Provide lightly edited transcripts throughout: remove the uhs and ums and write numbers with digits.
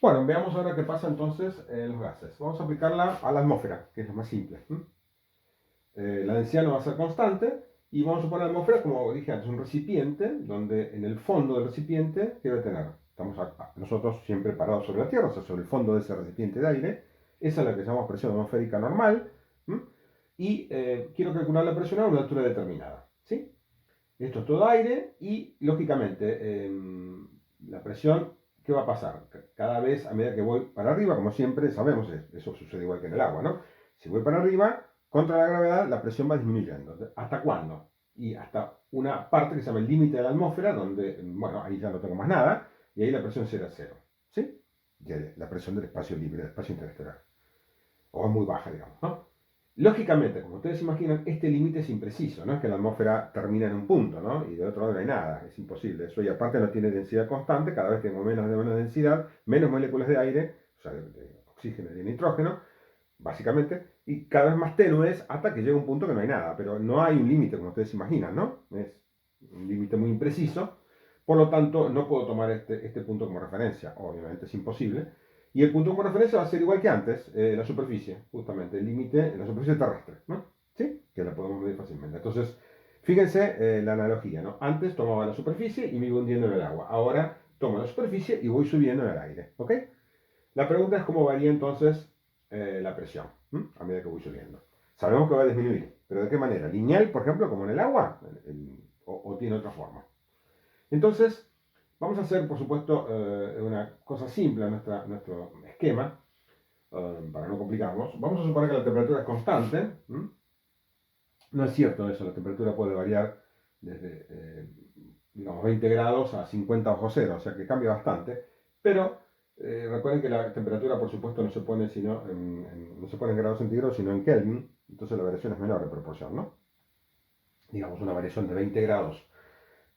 Bueno, veamos ahora qué pasa entonces en los gases. Vamos a aplicarla a la atmósfera, que es lo más simple. La densidad no va a ser constante y vamos a suponer la atmósfera, como dije antes, un recipiente donde en el fondo del recipiente, ¿qué debe tener? Estamos nosotros siempre parados sobre la Tierra, o sea, sobre el fondo de ese recipiente de aire. Esa es la que llamamos presión atmosférica normal. Y quiero calcular la presión a una altura determinada. ¿Sí? Esto es todo aire y, lógicamente, la presión, ¿qué va a pasar? Cada vez, a medida que voy para arriba, como siempre sabemos, eso sucede igual que en el agua, ¿no? Si voy para arriba, contra la gravedad, la presión va disminuyendo. ¿Hasta cuándo? Y hasta una parte que se llama el límite de la atmósfera, donde, bueno, ahí ya no tengo más nada, y ahí la presión será cero. ¿Sí? Y la presión del espacio libre, del espacio interestelar. O muy baja, digamos, ¿no? Lógicamente, como ustedes imaginan, este límite es impreciso, no es que la atmósfera termina en un punto, ¿no? Y del otro lado no hay nada, es imposible eso. Y aparte no tiene densidad constante, cada vez tengo menos de menos densidad, menos moléculas de aire, o sea, de oxígeno y de nitrógeno, básicamente, y cada vez más tenues hasta que llega un punto que no hay nada, pero no hay un límite, como ustedes imaginan, ¿no? Es un límite muy impreciso, por lo tanto no puedo tomar este punto como referencia, obviamente es imposible. Y el punto como referencia va a ser igual que antes, la superficie, justamente, el límite, la superficie terrestre, ¿no? ¿Sí? Que la podemos medir fácilmente. Entonces, fíjense la analogía, ¿no? Antes tomaba la superficie y me iba hundiendo en el agua. Ahora tomo la superficie y voy subiendo en el aire, ¿ok? La pregunta es cómo varía entonces la presión, a medida que voy subiendo. Sabemos que va a disminuir, pero ¿de qué manera? ¿Lineal, por ejemplo, como en el agua? ¿O tiene otra forma? Entonces, vamos a hacer, por supuesto, una cosa simple en nuestro esquema, para no complicarnos. Vamos a suponer que la temperatura es constante. No es cierto eso, la temperatura puede variar desde, digamos, 20 grados a 50 bajo cero, o sea que cambia bastante. Pero recuerden que la temperatura, por supuesto, no se pone, no se pone en grados centígrados, sino en Kelvin. Entonces la variación es menor en proporción, ¿no? Digamos, una variación de 20 grados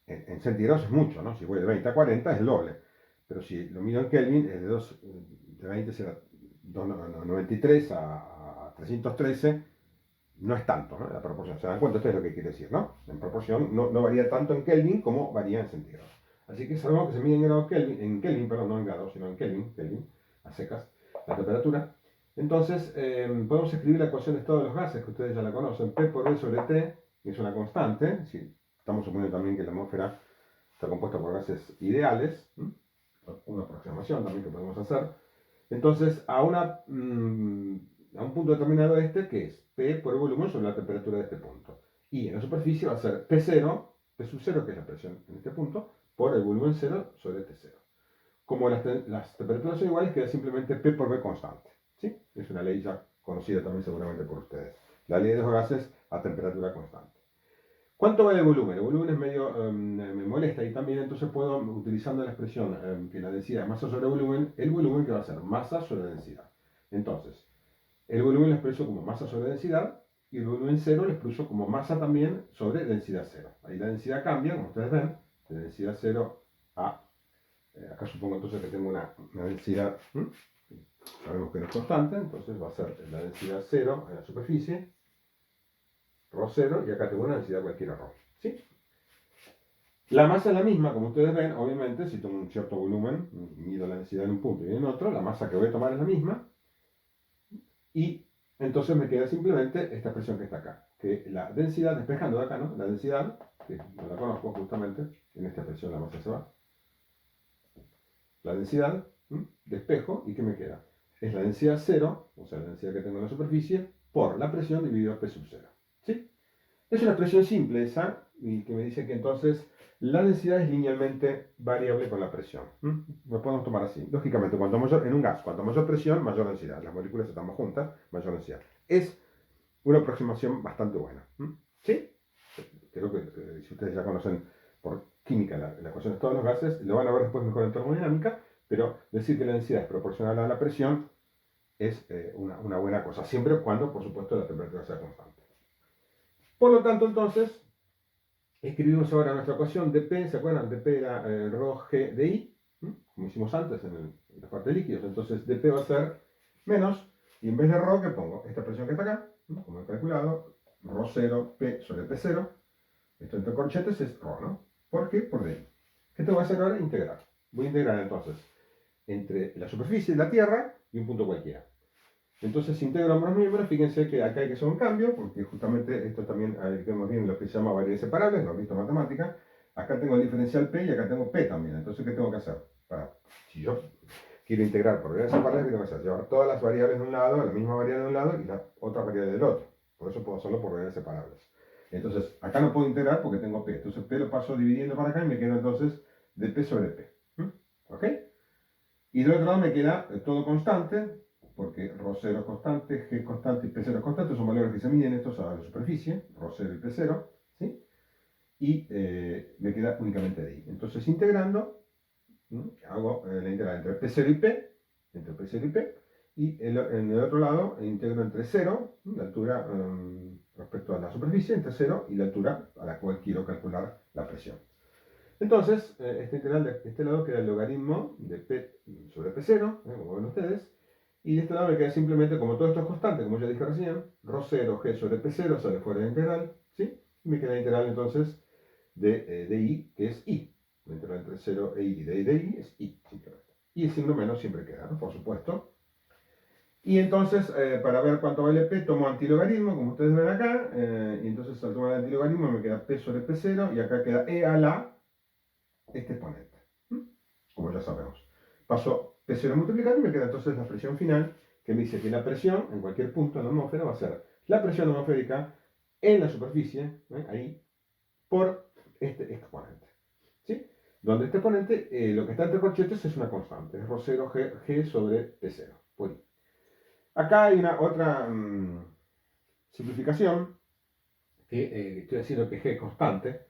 en centígrados es mucho, ¿no? Si voy de 20 a 40 es el doble. Pero si lo mido en Kelvin, es de 20 será 93 a 313, no es tanto, ¿no? La proporción. Se dan cuenta ustedes lo que quiere decir, ¿no? En proporción no varía tanto en Kelvin como varía en centígrados. Así que sabemos que se mide en grados Kelvin, perdón, no en grados, sino en Kelvin, a secas, la temperatura. Entonces, podemos escribir la ecuación de estado de los gases, que ustedes ya la conocen, P por V sobre T, que es una constante. Si estamos suponiendo también que la atmósfera está compuesta por gases ideales, una aproximación también que podemos hacer. Entonces, a un punto determinado que es P por el volumen sobre la temperatura de este punto. Y en la superficie va a ser P0, P sub 0, que es la presión en este punto, por el volumen 0 sobre T0. Como las temperaturas son iguales, queda simplemente P por V constante. ¿Sí? Es una ley ya conocida también seguramente por ustedes. La ley de los gases a temperatura constante. ¿Cuánto vale el volumen? El volumen es medio, me molesta y también entonces puedo, utilizando la expresión que la densidad es masa sobre volumen, el volumen que va a ser masa sobre densidad. Entonces, el volumen lo expreso como masa sobre densidad y el volumen cero lo expreso como masa también sobre densidad cero. Ahí la densidad cambia, como ustedes ven, de densidad cero a, acá supongo entonces que tengo una densidad, sabemos que no es constante, entonces va a ser la densidad cero en la superficie, ρ cero, y acá tengo una densidad cualquiera ρ. ¿Sí? La masa es la misma, como ustedes ven, obviamente, si tomo un cierto volumen, mido la densidad en un punto y en otro, la masa que voy a tomar es la misma, y entonces me queda simplemente esta expresión que está acá, que la densidad, despejando de acá, ¿no? La densidad, que no la conozco justamente, en esta expresión la masa se va, la densidad, despejo, ¿y qué me queda? Es la densidad cero, o sea, la densidad que tengo en la superficie, por la presión dividido P sub 0. ¿Sí? Es una expresión simple esa, y que me dice que entonces la densidad es linealmente variable con la presión. Lo podemos tomar así. Lógicamente, cuanto mayor, en un gas, cuanto mayor presión, mayor densidad. Las moléculas están más juntas, mayor densidad. Es una aproximación bastante buena. ¿Sí? Creo que si ustedes ya conocen por química la ecuación de todos los gases, lo van a ver después mejor en termodinámica, pero decir que la densidad es proporcional a la presión es una buena cosa, siempre cuando, por supuesto, la temperatura sea constante. Por lo tanto, entonces, escribimos ahora nuestra ecuación de P, ¿se acuerdan? De P era ρ g de I, como hicimos antes en la parte de líquidos. Entonces dP va a ser menos, y en vez de ρ, ¿qué pongo? Esta presión que está acá, como he calculado, ρ0, P sobre P0. Esto entre corchetes es ρ, ¿no? ¿Por qué? Por DI. ¿Qué tengo que hacer ahora? Integrar. Voy a integrar entonces entre la superficie de la Tierra y un punto cualquiera. Entonces, si integro ambos miembros, fíjense que acá hay que hacer un cambio, porque justamente esto también vemos bien lo que se llama variables separables, lo he visto en matemática. Acá tengo el diferencial P y acá tengo P también. Entonces, ¿qué tengo que hacer? Si yo quiero integrar por variables separables, ¿qué tengo que hacer? Llevar todas las variables de un lado, la misma variable de un lado y la otra variable del otro. Por eso puedo hacerlo por variables separables. Entonces, acá no puedo integrar porque tengo P. Entonces, P lo paso dividiendo para acá y me queda entonces de P sobre P. ¿Ok? Y del otro lado me queda todo constante, porque ρ0 es constante, G es constante y P0 es constante, son valores que se miden estos a la superficie, ρ0 y P0, ¿sí? Y me queda únicamente de I. Entonces, integrando, hago la integral entre P0 y P, entre P0 y P, y en el otro lado integro entre 0, la altura respecto a la superficie, entre 0 y la altura a la cual quiero calcular la presión. Entonces, esta integral de este lado queda el logaritmo de P sobre P0, como ven ustedes, y de este lado me queda simplemente, como todo esto es constante, como ya dije recién, ρ0 G sobre P0 sale fuera de la integral, ¿sí? Y me queda la integral entonces de I, que es I. La integral entre 0 e I de I es I, simplemente. Y el signo menos siempre queda, ¿no? Por supuesto. Y entonces, para ver cuánto vale P, tomo antilogaritmo, como ustedes ven acá, y entonces al tomar el antilogaritmo me queda P sobre P0, y acá queda E a la este exponente, como ya sabemos. Paso P0 a multiplicar y me queda entonces la presión final, que me dice que la presión en cualquier punto de la atmósfera va a ser la presión atmosférica en la superficie, ahí, por este exponente. ¿Sí? Donde este exponente, lo que está entre corchetes es una constante, es ρ0 G sobre P0. Por I. Acá hay una otra simplificación, que estoy diciendo que G es constante.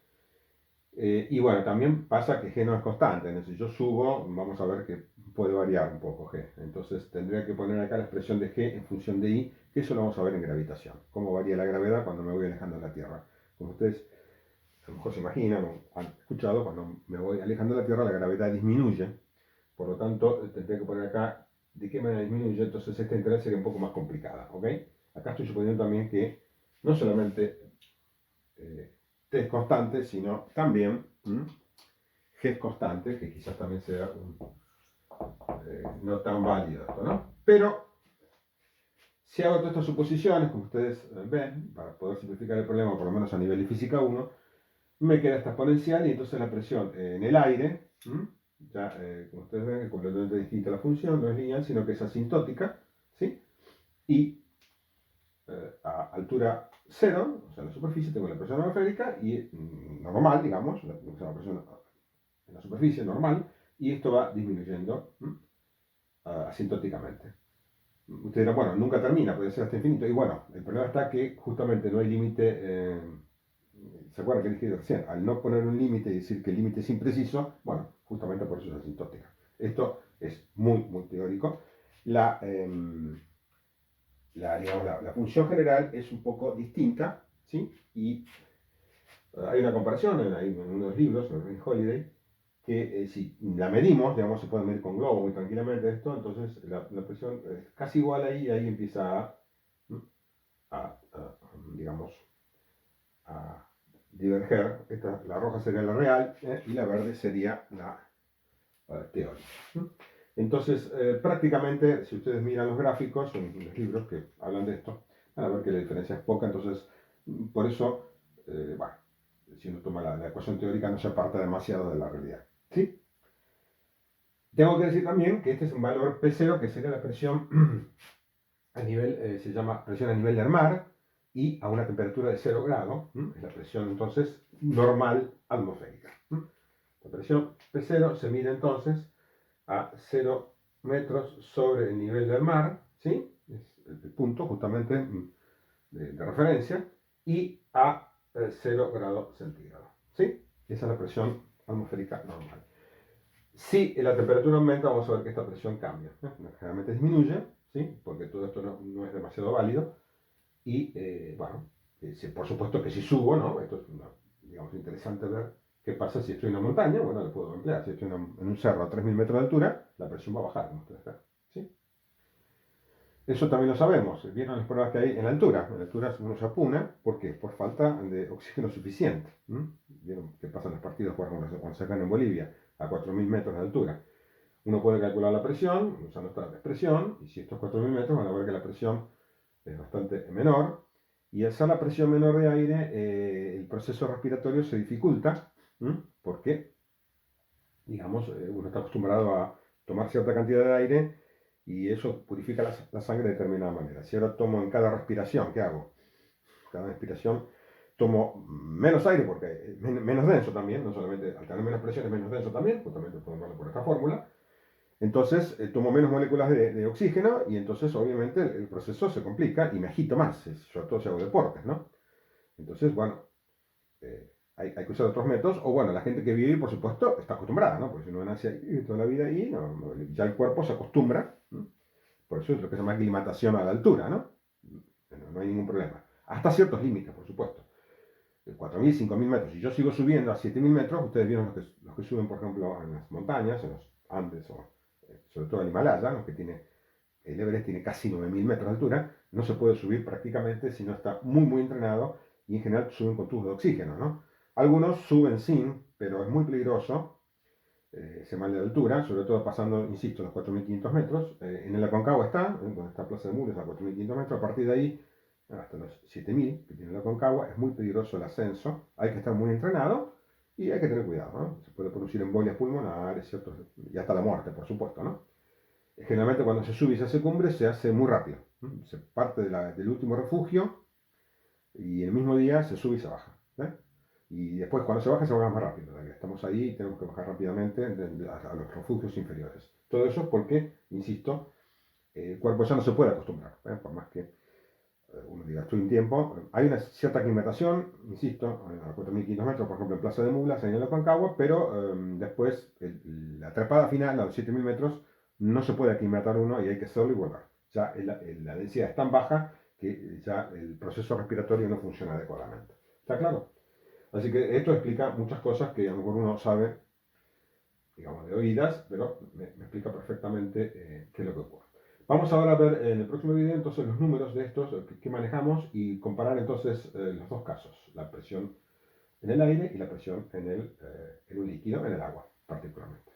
Y bueno, también pasa que G no es constante. Entonces, si yo subo, vamos a ver que puede variar un poco G. Entonces, tendría que poner acá la expresión de G en función de I, que eso lo vamos a ver en gravitación. Cómo varía la gravedad cuando me voy alejando de la Tierra. Como ustedes a lo mejor se imaginan o han escuchado, cuando me voy alejando de la Tierra, la gravedad disminuye. Por lo tanto, tendría que poner acá de qué manera disminuye. Entonces, esta integral sería un poco más complicada. ¿Ok? Acá estoy suponiendo también que no solamente T es constante, sino también G es constante, que quizás también sea no tan válido esto, ¿no? Pero si hago todas estas suposiciones, como ustedes ven, para poder simplificar el problema, por lo menos a nivel de física 1, me queda esta exponencial y entonces la presión en el aire, ya como ustedes ven, es completamente distinta la función, no es lineal, sino que es asintótica, ¿sí? Y a altura 0, o sea, en la superficie tengo la presión atmosférica y normal, digamos, la presión en la superficie normal, y esto va disminuyendo asintóticamente. Usted dirá, bueno, nunca termina, puede ser hasta infinito. Y bueno, el problema está que justamente no hay límite. ¿Se acuerdan que dije recién? Al no poner un límite y decir que el límite es impreciso, bueno, justamente por eso es asintótica. Esto es muy, muy teórico. Digamos, la función general es un poco distinta, ¿sí? Y hay una comparación en unos libros, en Ring Holiday, que si la medimos, digamos, se puede medir con globo muy tranquilamente esto, entonces la presión es casi igual ahí, y ahí empieza digamos, a diverger. La roja sería la real, y la verde sería la teórica. Entonces, prácticamente, si ustedes miran los gráficos en los libros que hablan de esto, van a ver que la diferencia es poca, entonces, por eso, bueno, si uno toma la ecuación teórica no se aparta demasiado de la realidad. ¿Sí? Tengo que decir también que este es un valor P0, que sería la presión a nivel, se llama presión a nivel del mar, y a una temperatura de 0 grados, es la presión entonces normal atmosférica. La presión P0 se mide entonces a 0 metros sobre el nivel del mar, ¿sí? Es el punto justamente de referencia, y a 0 grados centígrados, ¿sí? Esa es la presión atmosférica normal. Si la temperatura aumenta, vamos a ver que esta presión cambia. Generalmente disminuye, ¿sí? Porque todo esto no es demasiado válido. Y bueno, por supuesto que si subo, ¿no? Esto es digamos, interesante ver qué pasa si estoy en una montaña. Bueno, lo puedo emplear. Si estoy en un cerro a 3.000 metros de altura, la presión va a bajar, como ustedes ven, ¿sí? Eso también lo sabemos. ¿Vieron las pruebas que hay en la altura? En la altura uno se apuna. ¿Por qué? Por falta de oxígeno suficiente. ¿Vieron qué pasa en los partidos cuando se ganan en Bolivia a 4.000 metros de altura? Uno puede calcular la presión usando esta expresión, y si estos 4.000 metros van a ver que la presión es bastante menor, y al ser la presión menor de aire, el proceso respiratorio se dificulta, porque, digamos, uno está acostumbrado a tomar cierta cantidad de aire y eso purifica la sangre de determinada manera. Si ahora tomo en cada respiración, ¿qué hago? Cada respiración tomo menos aire porque es menos denso también, no solamente al tener menos presión es menos denso también, justamente podemos verlo por esta fórmula. Entonces tomo menos moléculas de oxígeno y entonces obviamente el proceso se complica y me agito más, sobre todo si hago deportes, ¿no? Entonces, bueno, hay que usar otros métodos, o bueno, la gente que vive, por supuesto, está acostumbrada, ¿no? Porque si uno nace ahí toda la vida ahí, ya el cuerpo se acostumbra, ¿no? Por eso es lo que se llama aclimatación a la altura, ¿no? No hay ningún problema. Hasta ciertos límites, por supuesto. 4.000, 5.000 metros. Si yo sigo subiendo a 7.000 metros, ustedes vieron los que suben, por ejemplo, en las montañas, en los Andes, o sobre todo el Himalaya, ¿no? Que tiene, el Everest tiene casi 9.000 metros de altura, no se puede subir prácticamente si no está muy, muy entrenado, y en general suben con tubos de oxígeno, ¿no? Algunos suben sin, pero es muy peligroso ese mal de altura, sobre todo pasando, insisto, los 4.500 metros. En el Aconcagua está, donde está Plaza de Mules, a 4.500 metros. A partir de ahí, hasta los 7.000 que tiene el Aconcagua, es muy peligroso el ascenso. Hay que estar muy entrenado y hay que tener cuidado, ¿no? Se puede producir embolias pulmonares, ¿cierto? Y hasta la muerte, por supuesto, ¿no? Generalmente cuando se sube y se hace cumbre se hace muy rápido. Se parte del último refugio y el mismo día se sube y se baja. Y después cuando se baja más rápido. Estamos ahí y tenemos que bajar rápidamente a los refugios inferiores. Todo eso es porque, insisto, el cuerpo ya no se puede acostumbrar. Por más que uno diga, estoy un tiempo. Hay una cierta aclimatación, insisto, a 4.500 metros, por ejemplo, en Plaza de Mulas, en el Aconcagua, pero después la trepada final a los 7.000 metros no se puede aclimatar uno y hay que hacerlo y volver. Ya la densidad es tan baja que ya el proceso respiratorio no funciona adecuadamente. ¿Está claro? Así que esto explica muchas cosas que a lo mejor uno sabe, digamos, de oídas, pero me explica perfectamente qué es lo que ocurre. Vamos ahora a ver en el próximo video entonces los números de estos que manejamos y comparar entonces los dos casos, la presión en el aire y la presión en un líquido, en el agua particularmente.